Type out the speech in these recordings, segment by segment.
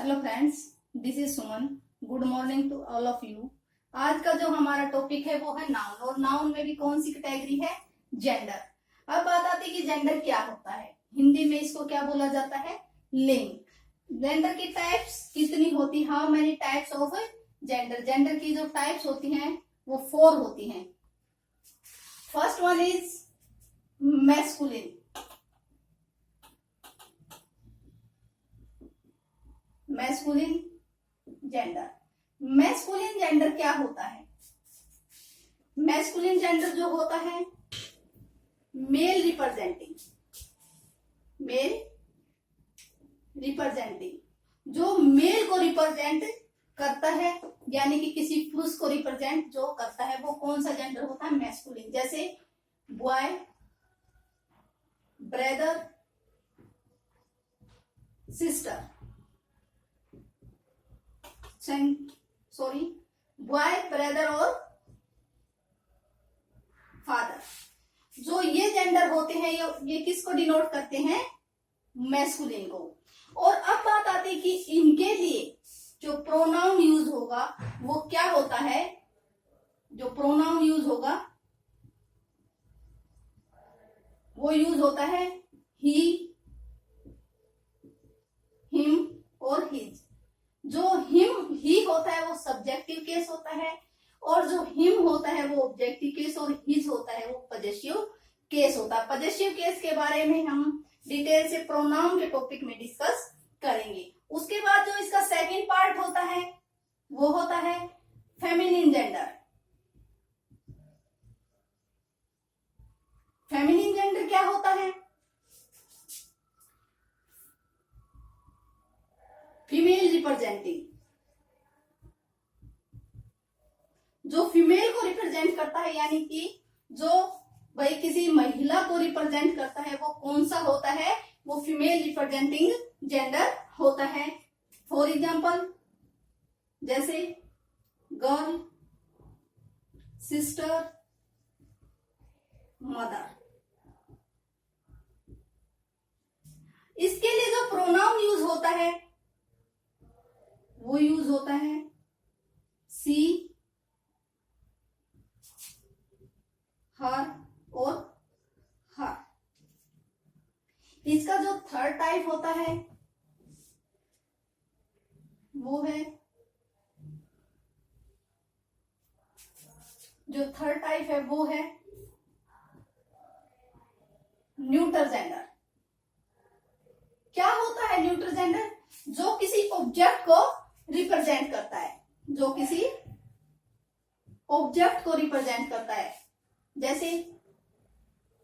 Hello friends, this is Suman. Good morning to all of you. आज का जो हमारा टॉपिक है वो है नाउन, और नाउन में भी कौन सी कैटेगरी है? जेंडर। अब बात आती है कि जेंडर क्या होता है। हिंदी में इसको क्या बोला जाता है? लिंग। जेंडर की टाइप्स कितनी होती, how many types of gender? Gender की जो टाइप्स होती हैं वो 4 होती हैं। First one is masculine. Masculine gender. Masculine gender क्या होता है? मैस्कुलिन जेंडर जो होता है मेल रिप्रेजेंटिंग, जो मेल को रिप्रेजेंट करता है, यानी कि किसी पुरुष को रिप्रेजेंट जो करता है वो कौन सा जेंडर होता है? मैस्कुलिन। जैसे boy, brother, sister, boy, brother और फादर। जो ये जेंडर होते हैं ये किसको डिनोट करते हैं? मैस्कुलिन को। और अब बात आती है कि इनके लिए जो प्रोनाउन यूज होगा वो क्या होता है? जो प्रोनाउन यूज होगा वो यूज होता है ही, हिम और हिज। जो ही होता है वो सब्जेक्टिव केस होता है, और जो हिम होता है वो ऑब्जेक्टिव केस, और हिज होता है वो पजेसिव केस होता है। पजेसिव केस के बारे में हम डिटेल से प्रोनाउन के टॉपिक में डिस्कस करेंगे। उसके बाद जो इसका सेकंड पार्ट होता है वो होता है फेमिनिन जेंडर। फेमिनिन जेंडर क्या होता है? फीमेल रिप्रेजेंटिंग, जो फीमेल को रिप्रेजेंट करता है, यानी कि जो भाई किसी महिला को रिप्रेजेंट करता है वो कौन सा होता है? वो फीमेल रिप्रेजेंटिंग जेंडर होता है। फॉर एग्जाम्पल जैसे गर्ल, सिस्टर, मदर। इसके लिए जो प्रोनाउन यूज होता है वो यूज होता है सी, हर और हर। इसका जो थर्ड टाइप होता है वो है, जो थर्ड टाइप है वो है न्यूट्रल जेंडर। क्या होता है न्यूट्रल जेंडर? जो किसी ऑब्जेक्ट को रिप्रेजेंट करता है, जो किसी ऑब्जेक्ट को रिप्रेजेंट करता है, जैसे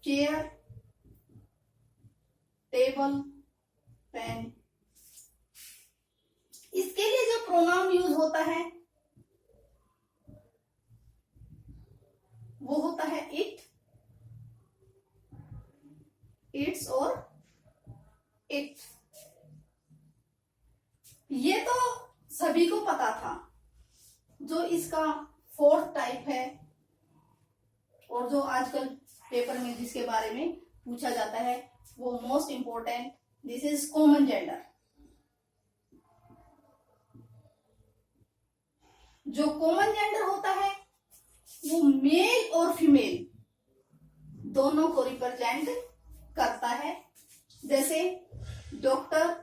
चेयर, टेबल, पेन। इसके लिए जो प्रोनाउन यूज होता है वो होता है इट, इट्स और इट। ये तो सभी को पता था। जो इसका फोर्थ टाइप है, और जो आजकल पेपर में जिसके बारे में पूछा जाता है वो most important, this is common gender. जो कॉमन जेंडर होता है वो मेल और फीमेल दोनों को रिप्रेजेंट करता है। जैसे डॉक्टर,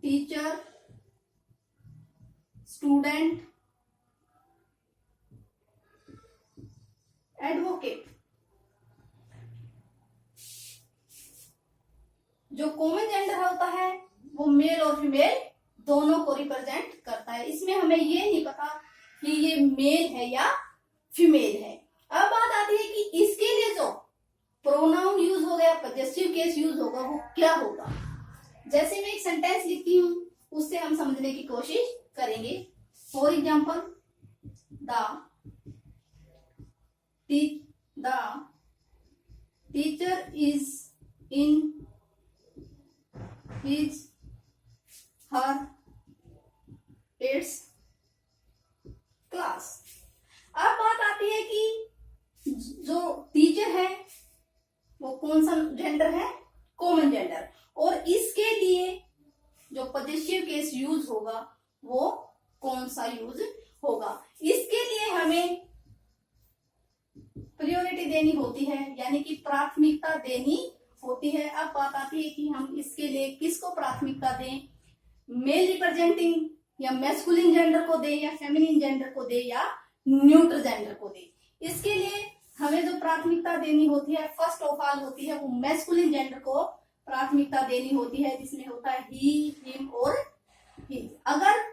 टीचर, स्टूडेंट, एडवोकेट। जो कॉमन जेंडर होता है वो मेल और फीमेल दोनों को रिप्रेजेंट करता है। इसमें हमें ये नहीं पता कि ये मेल है या फीमेल है। अब बात आती है कि इसके लिए जो प्रोनाउन यूज होगा या पजेसिव केस यूज होगा वो क्या होगा। जैसे मैं एक सेंटेंस लिखती हूं उससे हम समझने की कोशिश करेंगे। For example the teacher is in his, her, it's class. अब बात आती है कि जो टीचर है वो कौन सा जेंडर है? Common gender. और इसके लिए जो पॉजिटिव केस यूज होगा वो कौन सा यूज होगा। इसके लिए हमें प्रायोरिटी देनी होती है, यानी कि प्राथमिकता देनी होती है। अब बात आती है कि हम इसके लिए किसको प्राथमिकता दें, मेल रिप्रेजेंटिंग या मैस्कुलिन जेंडर को दे, या फेमिनिन जेंडर को दे, या न्यूट्रल जेंडर को दे। इसके लिए हमें जो प्राथमिकता देनी होती है फर्स्ट ऑफ ऑल होती है वो मैस्कुलिन जेंडर को प्राथमिकता देनी होती है, जिसमें होता है ही, हिम और हिज। अगर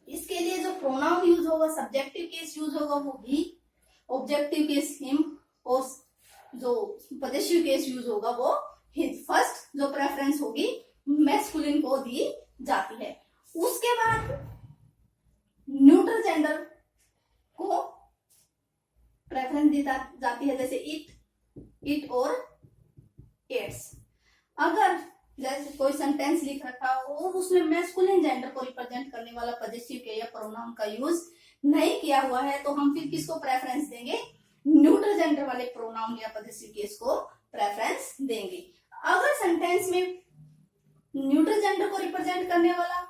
इसके लिए जो प्रोनाउन यूज होगा, सब्जेक्टिव केस यूज होगा वो ही, ऑब्जेक्टिव केस हिम, और जो पॉजिटिव केस यूज होगा वो हिज। फर्स्ट जो प्रेफरेंस होगी मैस्कुलिन को दी जाती है। उसके बाद न्यूट्रल जेंडर को प्रेफरेंस दी जाती है, जैसे इट और इट्स। अगर जैसे कोई सेंटेंस लिख रखा हो और उसमें मैस्कुलिन जेंडर को रिप्रेजेंट करने वाला पॉजिटिव के या प्रोनाउन का यूज नहीं किया हुआ है तो हम फिर किसको प्रेफरेंस देंगे, न्यूट्रल जेंडर वाले प्रोनाउन या पॉजिटिव केस को प्रेफरेंस देंगे। अगर सेंटेंस में न्यूट्रल जेंडर को रिप्रेजेंट करने वाला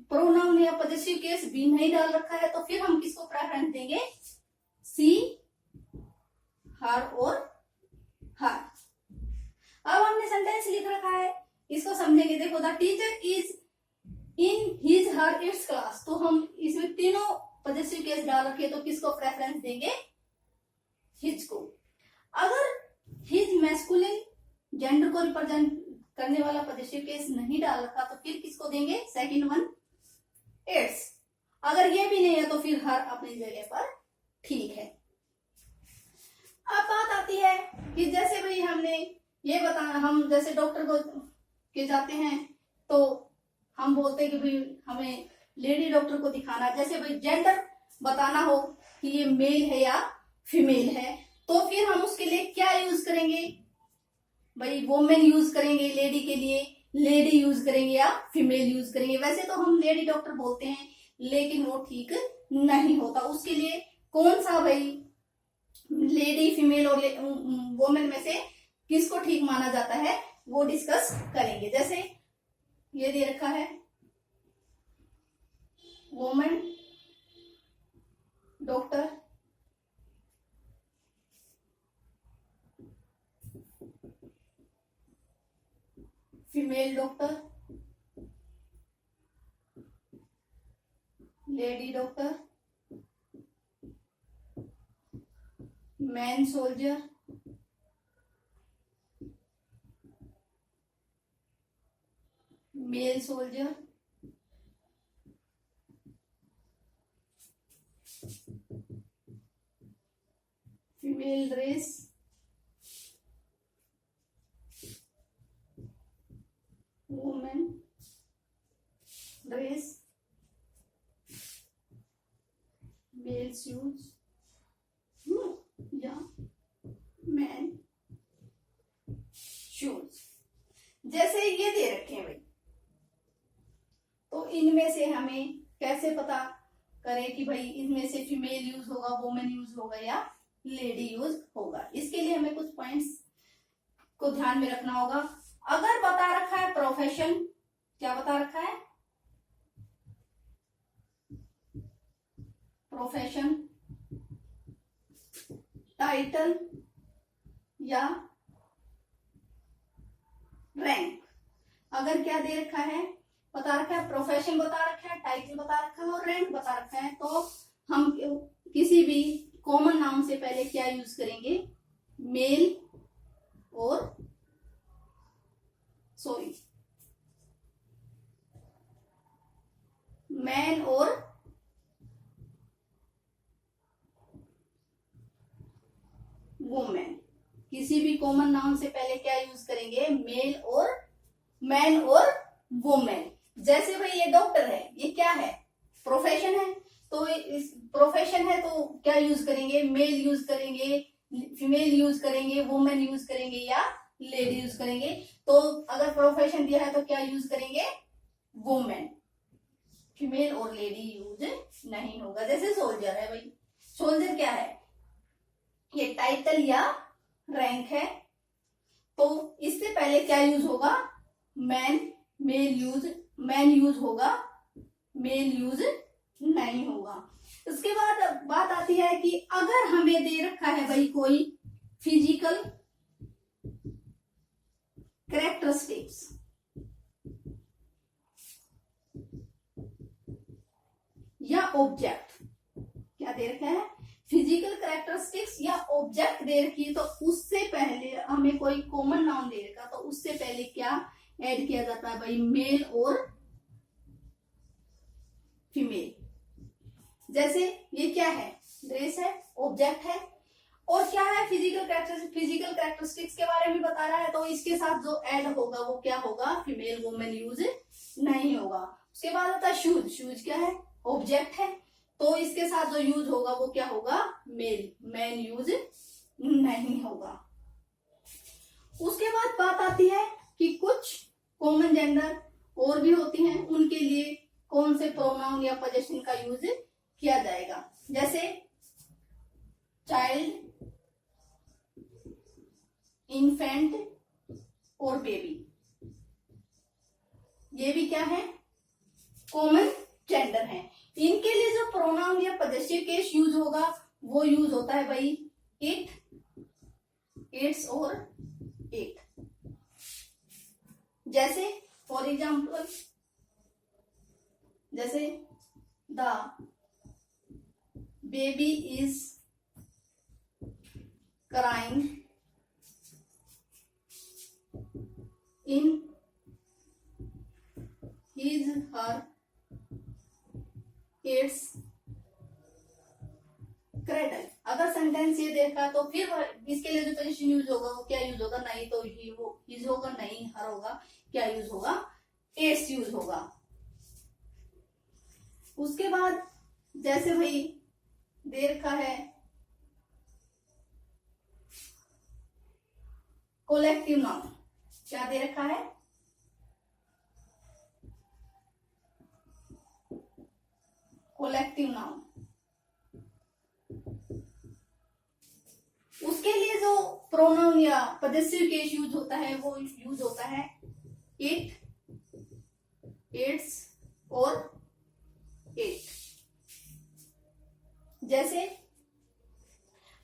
प्रोनाउन या पॉजिटिव केस भी नहीं डाल रखा है तो फिर हम किसको प्रेफरेंस देंगे, सी, हर और हर। अब हमने सेंटेंस लिख रखा है, इसको समझेंगे। देखो, the teacher is in his her it's class, तो हम इसमें तीनों पॉजिटिव केस डाल रखे तो किसको प्रेफरेंस देंगे, हिज को। अगर हिज मैस्कुलिन जेंडर को रिप्रेजेंट करने वाला पॉजिटिव केस नहीं डाल रखा तो फिर किसको देंगे, सेकंड वन, इट्स। अगर ये भी नहीं है तो फिर हर अपनी जगह पर ठीक है। अब बात आती है कि जैसे भाई हमने ये बताना, हम जैसे डॉक्टर को के जाते हैं तो हम बोलते हैं कि भाई हमें लेडी डॉक्टर को दिखाना। जैसे भाई जेंडर बताना हो कि ये मेल है या फीमेल है तो फिर हम उसके लिए क्या यूज करेंगे, भाई वोमेन यूज करेंगे लेडी के लिए, लेडी यूज करेंगे या फीमेल यूज करेंगे। वैसे तो हम लेडी डॉक्टर बोलते हैं लेकिन वो ठीक नहीं होता। उसके लिए कौन सा भाई लेडी, फीमेल और वोमेन में से किसको ठीक माना जाता है वो डिस्कस करेंगे। जैसे ये दे रखा है women doctor, female doctor, lady doctor, man soldier, male soldier, female race, women race, male shoes या मैन शूज। जैसे ये दे रखे हैं भाई, तो इनमें से हमें कैसे पता करें कि भाई इनमें से फीमेल यूज होगा, वुमेन यूज होगा या लेडी यूज होगा। इसके लिए हमें कुछ पॉइंट्स को ध्यान में रखना होगा। अगर बता रखा है प्रोफेशन, क्या बता रखा है, प्रोफेशन, टाइटल या रैंक। अगर क्या दे रखा है, बता रखा है प्रोफेशन, बता रखा है टाइटल, बता रखा है और रैंक बता रखा है, तो हम किसी भी कॉमन नाउन से पहले क्या यूज करेंगे, मेल और मैन और वुमेन। किसी भी कॉमन नाउन से पहले क्या यूज करेंगे, मेल और मैन और वुमेन। जैसे भाई ये डॉक्टर है, ये क्या है, प्रोफेशन है, तो इस प्रोफेशन है तो क्या यूज करेंगे, मेल यूज करेंगे, फीमेल यूज करेंगे, वुमेन यूज करेंगे या लेडी यूज करेंगे। तो अगर प्रोफेशन दिया है तो क्या यूज करेंगे, वुमेन, फीमेल और लेडी यूज नहीं होगा। जैसे सोल्जर है भाई, सोल्जर क्या है, ये टाइटल या रैंक है, तो इससे पहले क्या यूज होगा, मैन मैन यूज होगा, मेल यूज नहीं होगा। उसके बाद बात आती है कि अगर हमें दे रखा है भाई कोई फिजिकल कैरेक्टरिस्टिक्स या ऑब्जेक्ट, क्या दे रखा है, फिजिकल कैरेक्टरिस्टिक्स या ऑब्जेक्ट दे रखी है, तो उससे पहले हमें कोई कॉमन नाउन दे रखा, तो उससे पहले क्या ऐड किया जाता है भाई, मेल और फीमेल। जैसे ये क्या है, ड्रेस है, ऑब्जेक्ट है, और क्या है, फिजिकल कैरेक्टरिस्टिक्स के बारे में बता रहा है, तो इसके साथ जो ऐड होगा वो क्या होगा, फीमेल वुमेन यूज नहीं होगा। उसके बाद आता है शूज, शूज क्या है, ऑब्जेक्ट है, तो इसके साथ जो यूज होगा वो क्या होगा, मेल, मैन यूज नहीं होगा। उसके बाद बात आती है कि कुछ कॉमन जेंडर और भी होती हैं, उनके लिए कौन से प्रोनाउन या पोजेशन का यूज किया जाएगा। जैसे चाइल्ड, इन्फेंट और बेबी, ये भी क्या है, कॉमन जेंडर है। इनके लिए जो प्रोनाउन या पॉजेसिव केस यूज होगा वो यूज होता है भाई इट, इट्स और इट। जैसे फॉर एग्जाम्पल, जैसे the baby is crying in his her it's cradle. अगर सेंटेंस ये देखा तो फिर इसके लिए जो पोजीशन यूज होगा वो क्या यूज होगा, नहीं तो ही वो इज होगा, नहीं हर होगा, क्या यूज होगा, इट्स यूज होगा। उसके बाद जैसे भाई दे रखा है कोलेक्टिव नाउन, क्या दे रखा है, कोलेक्टिव नाउन। उसके लिए जो प्रोनाउन या पॉजेसिव केस यूज होता है वो यूज होता है इट, इट्स और इट। जैसे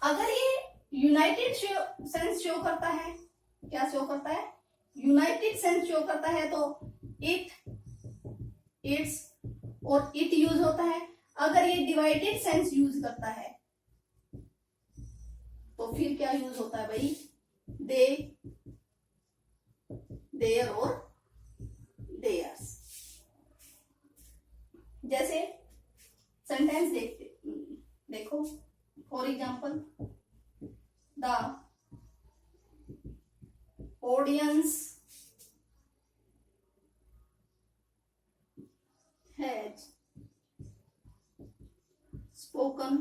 अगर ये यूनाइटेड सेंस शो करता है, क्या शो करता है, यूनाइटेड सेंस शो करता है, तो इट, इट्स और इट यूज होता है। अगर ये डिवाइडेड सेंस यूज करता है तो फिर क्या यूज होता है भाई, दे, देयर और देयर्स। जैसे सेंटेंस देखो, for example, the audience has spoken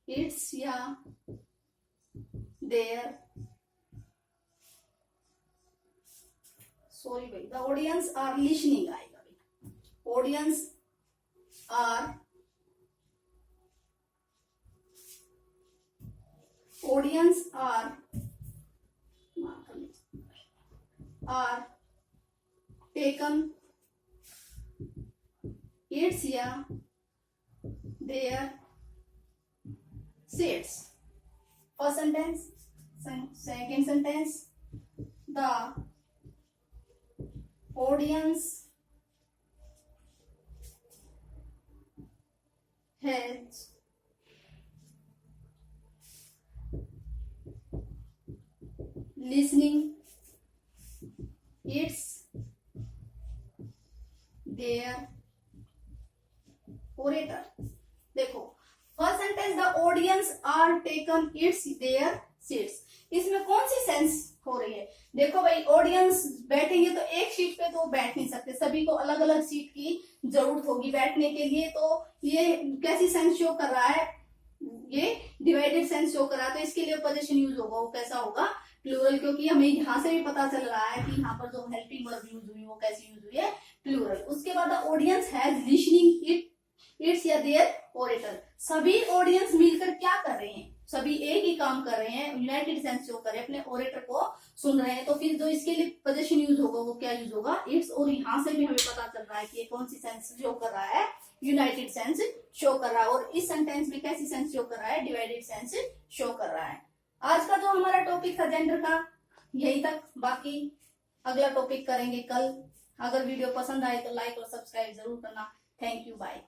its या their, सॉरी भाई, the audience are listening आएगा भाई, audience are taken its या their seats। First sentence, second sentence, the audience has listening its their orator। देखो first sentence, the audience are taken its their seats, इसमें कौन सी sense हो रही है, देखो भाई ऑडियंस बैठेंगे तो एक सीट पे तो बैठ नहीं सकते, सभी को अलग अलग सीट की जरूरत होगी बैठने के लिए, तो ये कैसी सेंस शो कर रहा है, ये डिवाइडेड सेंस शो कर रहा है, तो इसके लिए पोजीशन यूज होगा वो कैसा होगा, प्लूरल, क्योंकि हमें यहाँ से भी पता चल रहा है कि यहाँ पर जो हेल्पिंग वर्ब यूज हुई वो कैसी यूज हुई है, प्लूरल। उसके बाद the audience has listening it's या देयर ओरेटर, सभी ऑडियंस मिलकर क्या कर रहे हैं, सभी एक ही काम कर रहे हैं, यूनाइटेड सेंस शो कर रहे हैं, अपने ओरेटर को सुन रहे हैं, तो फिर जो इसके लिए पोजीशन यूज होगा वो क्या यूज होगा, इट्स। और यहाँ से भी हमें पता चल रहा है कि ये कौन सी सेंस शो कर रहा है, यूनाइटेड सेंस शो कर रहा है। और इस सेंटेंस में कैसी सेंस शो कर रहा है, डिवाइडेड सेंस शो कर रहा है। आज का जो हमारा टॉपिक था जेंडर का यही तक, बाकी अगला टॉपिक करेंगे कल। अगर वीडियो पसंद आए तो लाइक और सब्सक्राइब जरूर करना। Thank you, bye.